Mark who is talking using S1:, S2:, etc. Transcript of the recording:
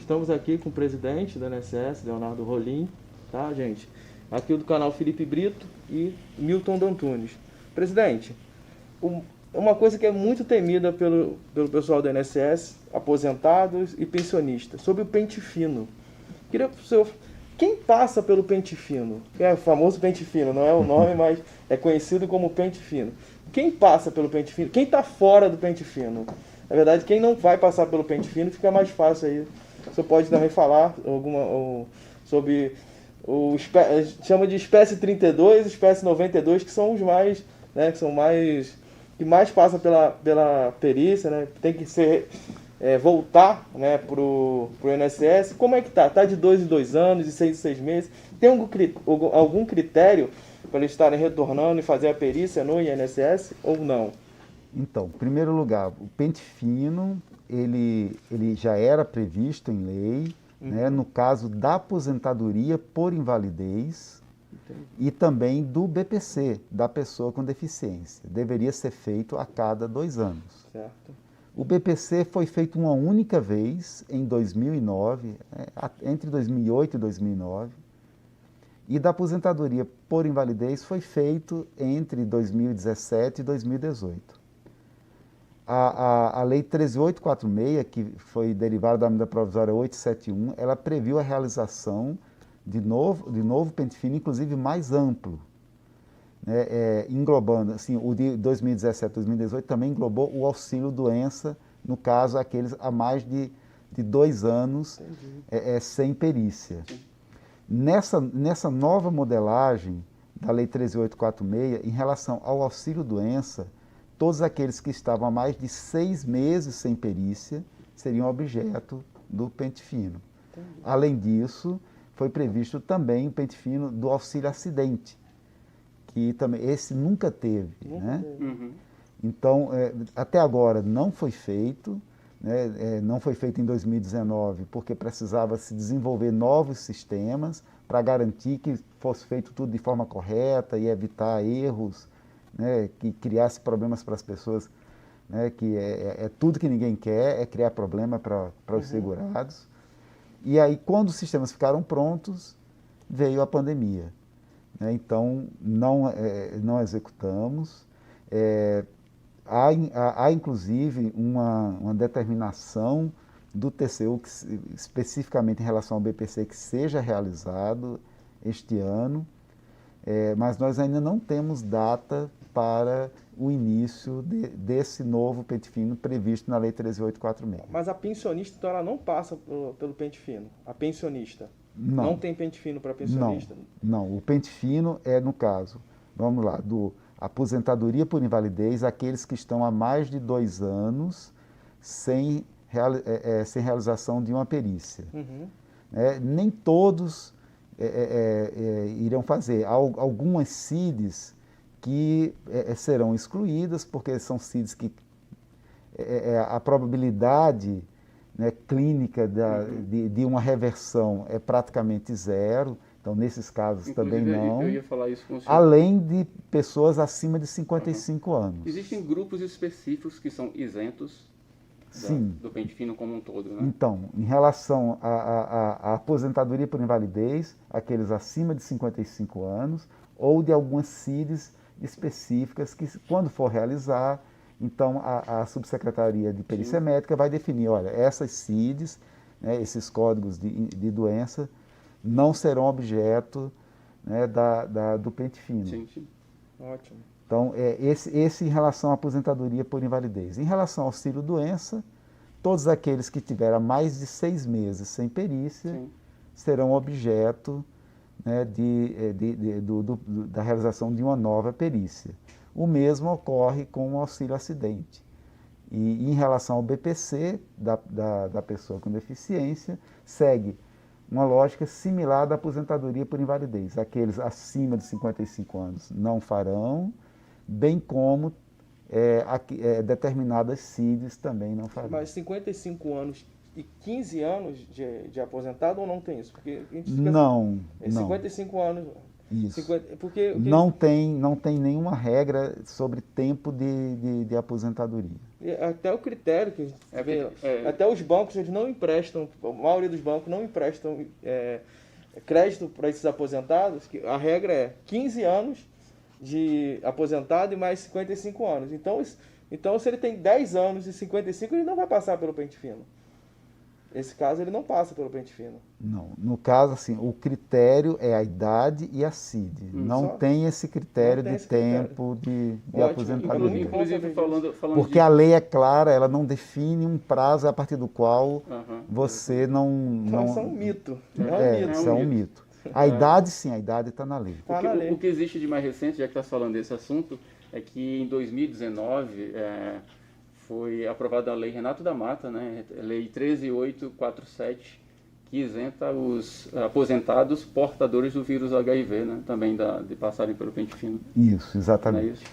S1: estamos aqui com o presidente da INSS, Leonardo Rolim, tá, gente? Aqui do canal Felipe Brito e Milton Dantunes. Presidente, uma coisa que é muito temida pelo pessoal da INSS, aposentados e pensionistas, sobre o pente fino. Queria que o senhor... Quem passa pelo pente fino? É o famoso pente fino, não é o nome, mas é conhecido como pente fino. Quem passa pelo pente fino? Quem está fora do pente fino? Na verdade, quem não vai passar pelo pente fino fica mais fácil aí. O senhor pode também falar sobre chama de espécie 32 e espécie 92, que são os mais, né, que mais passa pela perícia, né? Tem que ser voltar, né, pro INSS. Como é que tá? Tá de 2 em 2 anos, de 6 em 6 meses? Tem algum critério para eles estarem retornando e fazer a perícia no INSS ou não?
S2: Então, em primeiro lugar, o pente fino, ele já era previsto em lei, né, no caso da aposentadoria por invalidez. Entendi. E também do BPC, da pessoa com deficiência. Deveria ser feito a cada 2 anos.
S1: Certo.
S2: O BPC foi feito uma única vez em 2009, entre 2008 e 2009. E da aposentadoria por invalidez foi feito entre 2017 e 2018. A Lei 13.846, que foi derivada da medida provisória 871, ela previu a realização de novo pente fino, inclusive mais amplo, né, englobando, assim, o de 2017 e 2018 também englobou o auxílio-doença, no caso, aqueles a mais de 2 anos sem perícia. Nessa nova modelagem da Lei 13.846, em relação ao auxílio-doença, todos aqueles que estavam há mais de 6 meses sem perícia seriam objeto do pente fino. Entendi. Além disso, foi previsto também o pente fino do auxílio-acidente, que também esse nunca teve. Né?
S1: Uhum.
S2: Então, até agora não foi feito, né? Não foi feito em 2019, porque precisava se desenvolver novos sistemas para garantir que fosse feito tudo de forma correta e evitar erros, né, que criasse problemas para as pessoas, né, que é tudo que ninguém quer, é criar problema para os segurados. E aí, quando os sistemas ficaram prontos, veio a pandemia. Né? Então, não executamos. Há inclusive, uma determinação do TCU, especificamente em relação ao BPC, que seja realizado este ano, mas nós ainda não temos data para o início desse novo pente fino previsto na Lei 13.846.
S1: Mas a pensionista, então, ela não passa pelo pente fino? A pensionista? Não tem pente fino para pensionista?
S2: Não, o pente fino é, no caso, vamos lá, do aposentadoria por invalidez, aqueles que estão há mais de 2 anos sem realização de uma perícia. Nem todos irão fazer. Há algumas CIDs que serão excluídas, porque são CIDs que a probabilidade, né, clínica de uma reversão é praticamente zero. Então, nesses casos, inclusive, também não.
S1: Eu ia falar isso com o senhor.
S2: Além de pessoas acima de 55 anos.
S3: Existem grupos específicos que são isentos do pente fino como um todo, né?
S2: Então, em relação à aposentadoria por invalidez, aqueles acima de 55 anos, ou de algumas CIDs específicas que, quando for realizar, então a Subsecretaria de Perícia Médica vai definir, olha, essas CIDs, né, esses códigos de doença, não serão objeto, né, do pente fino.
S1: Sim. Ótimo.
S2: Então, esse em relação à aposentadoria por invalidez. Em relação ao auxílio-doença, todos aqueles que tiveram mais de 6 meses sem perícia serão objeto, né, da realização de uma nova perícia. O mesmo ocorre com o auxílio-acidente. E em relação ao BPC, da pessoa com deficiência, segue uma lógica similar da aposentadoria por invalidez. Aqueles acima de 55 anos não farão, bem como determinadas CIDs também não farão.
S1: Mas 55 anos e 15 anos de aposentado ou não tem isso? Porque a gente fica,
S2: não.
S1: 55 anos
S2: Isso.
S1: Porque
S2: não tem nenhuma regra sobre tempo de aposentadoria.
S1: até o critério que até os bancos eles não emprestam, a maioria dos bancos não emprestam crédito para esses aposentados, que a regra é 15 anos de aposentado e mais 55 anos. Então se ele tem 10 anos e 55, ele não vai passar pelo pente fino. Esse caso ele não passa pelo pente fino.
S2: Não, no caso assim, o critério é a idade e a CID. Não tem esse critério de tempo de aposentadoria.
S3: Inclusive falando
S2: porque a lei é clara, ela não define um prazo a partir do qual você não...
S1: Isso é um mito.
S2: Isso é um mito. A idade, sim, a idade está na lei.
S3: O que existe de mais recente, já que está falando desse assunto, é que em 2019 foi aprovada a Lei Renato da Mata, né? Lei 13847, que isenta os aposentados portadores do vírus HIV, né? Também de passarem pelo pente fino.
S2: Isso, exatamente.
S3: Não é isso?